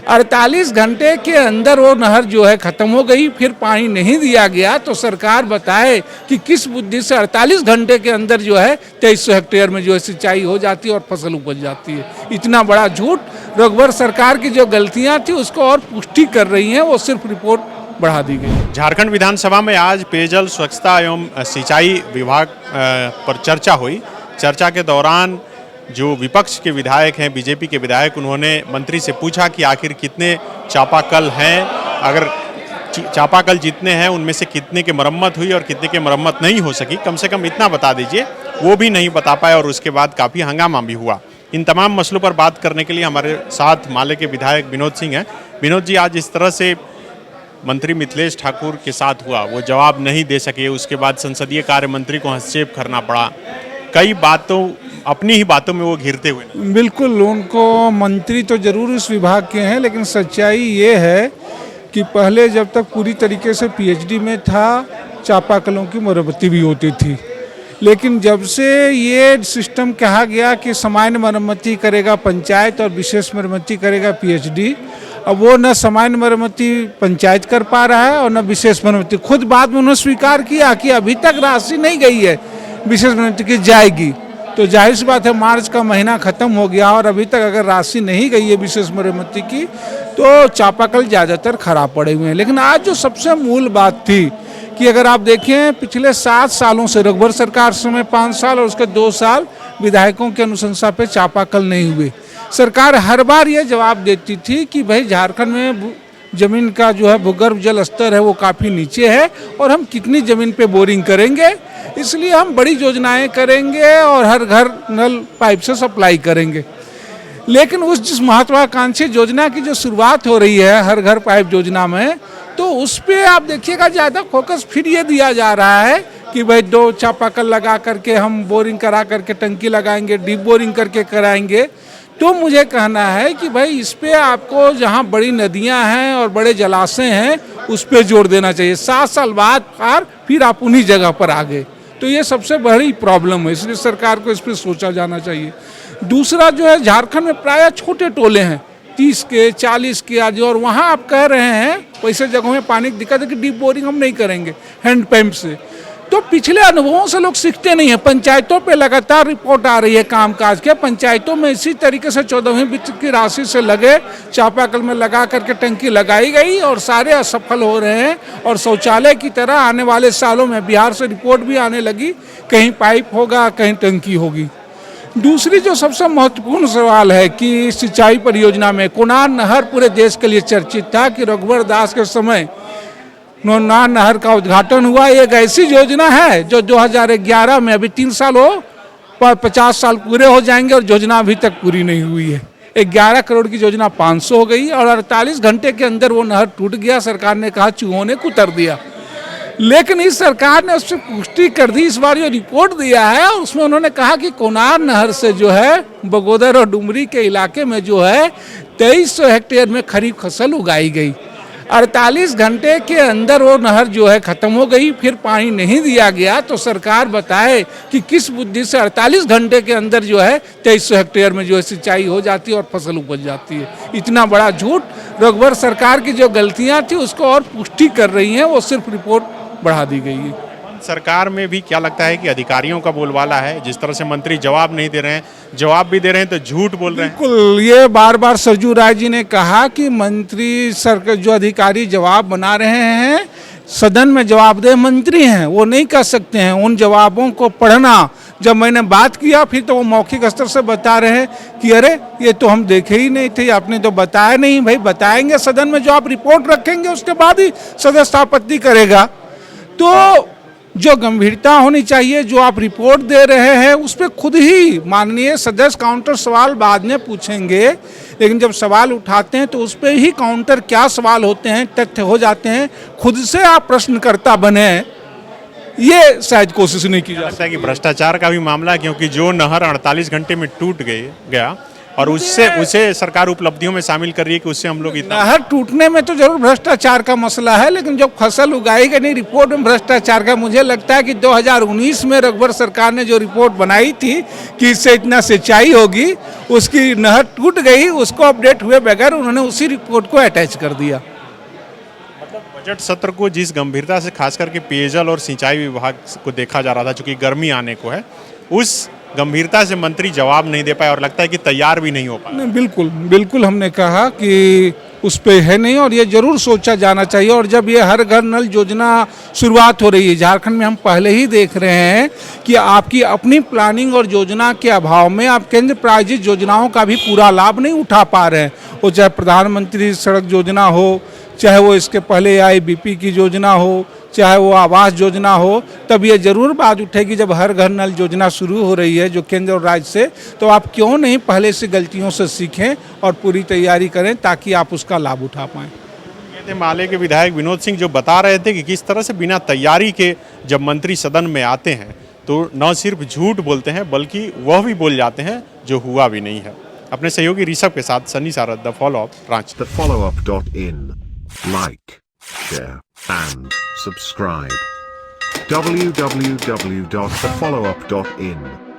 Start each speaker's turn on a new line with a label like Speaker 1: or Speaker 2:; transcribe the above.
Speaker 1: 48 घंटे के अंदर वो नहर जो है ख़त्म हो गई, फिर पानी नहीं दिया गया। तो सरकार बताए कि किस बुद्धि से 48 घंटे के अंदर जो है 2300 हेक्टेयर में जो है सिंचाई हो जाती है और फसल उपज जाती है। इतना बड़ा झूठ। रघुवर सरकार की जो गलतियां थी उसको और पुष्टि कर रही हैं, वो सिर्फ रिपोर्ट बढ़ा दी गई।
Speaker 2: झारखंड विधानसभा में आज पेयजल स्वच्छता एवं सिंचाई विभाग पर चर्चा हुई। चर्चा के दौरान जो विपक्ष के विधायक हैं, बीजेपी के विधायक, उन्होंने मंत्री से पूछा कि आखिर कितने चापाकल हैं, अगर चापाकल जितने हैं उनमें से कितने की मरम्मत हुई और कितने की मरम्मत नहीं हो सकी, कम से कम इतना बता दीजिए। वो भी नहीं बता पाए और उसके बाद काफ़ी हंगामा भी हुआ। इन तमाम मसलों पर बात करने के लिए हमारे साथ माले के विधायक विनोद सिंह हैं। विनोद जी, आज इस तरह से मंत्री मिथिलेश ठाकुर के साथ हुआ, वो जवाब नहीं दे सके, उसके बाद संसदीय कार्य मंत्री को हस्तक्षेप करना पड़ा, कई बातों अपनी ही बातों में वो घिरते हुए।
Speaker 1: बिल्कुल, उनको मंत्री तो जरूर इस विभाग के हैं, लेकिन सच्चाई ये है कि पहले जब तक पूरी तरीके से पीएचडी में था, चापाकलों की मरम्मती भी होती थी। लेकिन जब से ये सिस्टम कहा गया कि सामान्य मरम्मती करेगा पंचायत और विशेष मरम्मती करेगा पीएचडी, अब वो न सामान्य मरम्मती पंचायत कर पा रहा है और न विशेष मरम्मती। खुद बाद में उन्होंने स्वीकार किया कि अभी तक राशि नहीं गई है, विशेष मरम्मती की जाएगी। तो जाहिर सी बात है, मार्च का महीना ख़त्म हो गया और अभी तक अगर राशि नहीं गई है विशेष मरम्मती की, तो चापाकल ज़्यादातर खराब पड़े हुए हैं। लेकिन आज जो सबसे मूल बात थी कि अगर आप देखें पिछले 7 सालों से, रघुवर सरकार समय 5 साल और उसके 2 साल विधायकों की अनुशंसा पे चापाकल नहीं हुए। सरकार हर बार ये जवाब देती थी कि भाई झारखंड में ज़मीन का जो है भूगर्भ जल स्तर है वो काफ़ी नीचे है और हम कितनी ज़मीन पे बोरिंग करेंगे, इसलिए हम बड़ी योजनाएं करेंगे और हर घर नल पाइप से सप्लाई करेंगे। लेकिन उस जिस महत्वाकांक्षी योजना की जो शुरुआत हो रही है हर घर पाइप योजना में, तो उस पर आप देखिएगा ज़्यादा फोकस फिर ये दिया जा रहा है कि भाई 2 चापाकल लगा करके हम बोरिंग करा करके टंकी लगाएंगे, डीप बोरिंग करके कराएंगे। तो मुझे कहना है कि भाई इस पे आपको जहाँ बड़ी नदियाँ हैं और बड़े जलाशय हैं उस पे जोर देना चाहिए। 7 साल बाद फिर आप उन्हीं जगह पर आ गए, तो ये सबसे बड़ी प्रॉब्लम है, इसलिए सरकार को इस पर सोचा जाना चाहिए। दूसरा जो है, झारखंड में प्रायः छोटे टोले हैं, 30 के 40 के आज, और वहाँ आप कह रहे हैं वैसे जगहों में पानी की दिक्कत है कि डीप बोरिंग हम नहीं करेंगे हैंड पंप से। तो पिछले अनुभवों से लोग सीखते नहीं हैं। पंचायतों पे लगातार रिपोर्ट आ रही है कामकाज के, पंचायतों में इसी तरीके से 14वीं वित्त की राशि से लगे चापाकल में लगा करके टंकी लगाई गई और सारे असफल हो रहे हैं। और शौचालय की तरह आने वाले सालों में बिहार से रिपोर्ट भी आने लगी, कहीं पाइप होगा कहीं टंकी होगी। दूसरी जो सबसे महत्वपूर्ण सवाल है कि सिंचाई परियोजना में कोनार नहर पूरे देश के लिए चर्चित था कि रघुवर दास के समय कोनार नहर का उद्घाटन हुआ। एक ऐसी योजना है जो 2011 में, अभी 3 साल हो, 50 साल पूरे हो जाएंगे और योजना अभी तक पूरी नहीं हुई है। 11 करोड़ की योजना 500 हो गई और 48 घंटे के अंदर वो नहर टूट गया। सरकार ने कहा चूहों ने कुतर दिया, लेकिन इस सरकार ने उससे पुष्टि कर दी। इस बार जो रिपोर्ट दिया है उसमें उन्होंने कहा कि कोनार नहर से जो है बगोदर और डुमरी के इलाके में जो है 2300 हेक्टेयर में खरीफ फसल उगाई गई। 48 घंटे के अंदर वो नहर जो है ख़त्म हो गई, फिर पानी नहीं दिया गया। तो सरकार बताए कि किस बुद्धि से 48 घंटे के अंदर जो है 2300 हेक्टेयर में जो है सिंचाई हो जाती है और फसल उपज जाती है। इतना बड़ा झूठ। रघुवर सरकार की जो गलतियां थी उसको और पुष्टि कर रही हैं, वो सिर्फ रिपोर्ट बढ़ा दी गई है।
Speaker 2: सरकार में भी क्या लगता है कि अधिकारियों का बोलबाला है? जिस तरह से मंत्री जवाब नहीं दे रहे हैं, जवाब भी दे रहे हैं तो झूठ बोल रहे हैं।
Speaker 1: बिल्कुल, ये बार बार सरजू राय जी ने कहा कि मंत्री सरकार जो अधिकारी जवाब बना रहे हैं, सदन में जवाबदेह मंत्री हैं, वो नहीं कर सकते हैं उन जवाबों को पढ़ना। जब मैंने बात किया फिर तो वो मौखिक स्तर से बता रहे हैं कि अरे ये तो हम देखे ही नहीं थे, आपने तो बताया नहीं। भाई बताएंगे सदन में, जो आप रिपोर्ट रखेंगे उसके बाद ही सदस्य आपत्ति करेगा। तो जो गंभीरता होनी चाहिए, जो आप रिपोर्ट दे रहे हैं उस पर खुद ही माननीय सदस्य काउंटर सवाल बाद में पूछेंगे, लेकिन जब सवाल उठाते हैं तो उस पर ही काउंटर क्या सवाल होते हैं, तथ्य हो जाते हैं। खुद से आप प्रश्नकर्ता बने, ये शायद कोशिश नहीं की जा सकती।
Speaker 2: कि भ्रष्टाचार का भी मामला, क्योंकि जो नहर 48 घंटे में टूट गया और उससे उसे सरकार उपलब्धियों में शामिल कर रही है कि उससे हम लोग इतना।
Speaker 1: नहर टूटने में तो जरूर भ्रष्टाचार का मसला है, लेकिन जो फसल उगाई गई नहीं, रिपोर्ट में भ्रष्टाचार का। मुझे लगता है कि 2019 में रघुवर सरकार ने जो रिपोर्ट बनाई थी कि इससे इतना सिंचाई होगी, उसकी नहर टूट गई, उसको अपडेट हुए बगैर उन्होंने उसी रिपोर्ट को अटैच कर दिया।
Speaker 2: बजट सत्र को जिस गंभीरता से खास करके पेयजल और सिंचाई विभाग को देखा जा रहा था, चूंकि गर्मी आने को है, उस गंभीरता से मंत्री जवाब नहीं दे पाए और लगता है कि तैयार भी नहीं हो पाए।
Speaker 1: नहीं, बिल्कुल बिल्कुल हमने कहा कि उस पे है नहीं, और ये जरूर सोचा जाना चाहिए। और जब ये हर घर नल योजना शुरुआत हो रही है झारखंड में, हम पहले ही देख रहे हैं कि आपकी अपनी प्लानिंग और योजना के अभाव में आप केंद्र प्रायोजित योजनाओं का भी पूरा लाभ नहीं उठा पा रहे हैं। वो चाहे प्रधानमंत्री सड़क योजना हो, चाहे वो इसके पहले IBP की योजना हो, चाहे वो आवास योजना हो, तब ये जरूर बात उठेगी जब हर घर नल योजना शुरू हो रही है जो केंद्र और राज्य से, तो आप क्यों नहीं पहले से गलतियों से सीखें और पूरी तैयारी करें ताकि आप उसका लाभ उठा पाएं।
Speaker 2: ये थे माले के विधायक विनोद सिंह, जो बता रहे थे कि किस तरह से बिना तैयारी के जब मंत्री सदन में आते हैं तो न सिर्फ झूठ बोलते हैं बल्कि वह भी बोल जाते हैं जो हुआ भी नहीं है। अपने सहयोगी ऋषभ के साथ Sunny Sarad, the follow up, Ranchi.
Speaker 3: The followup.in. Like, share, and subscribe. www.thefollowup.in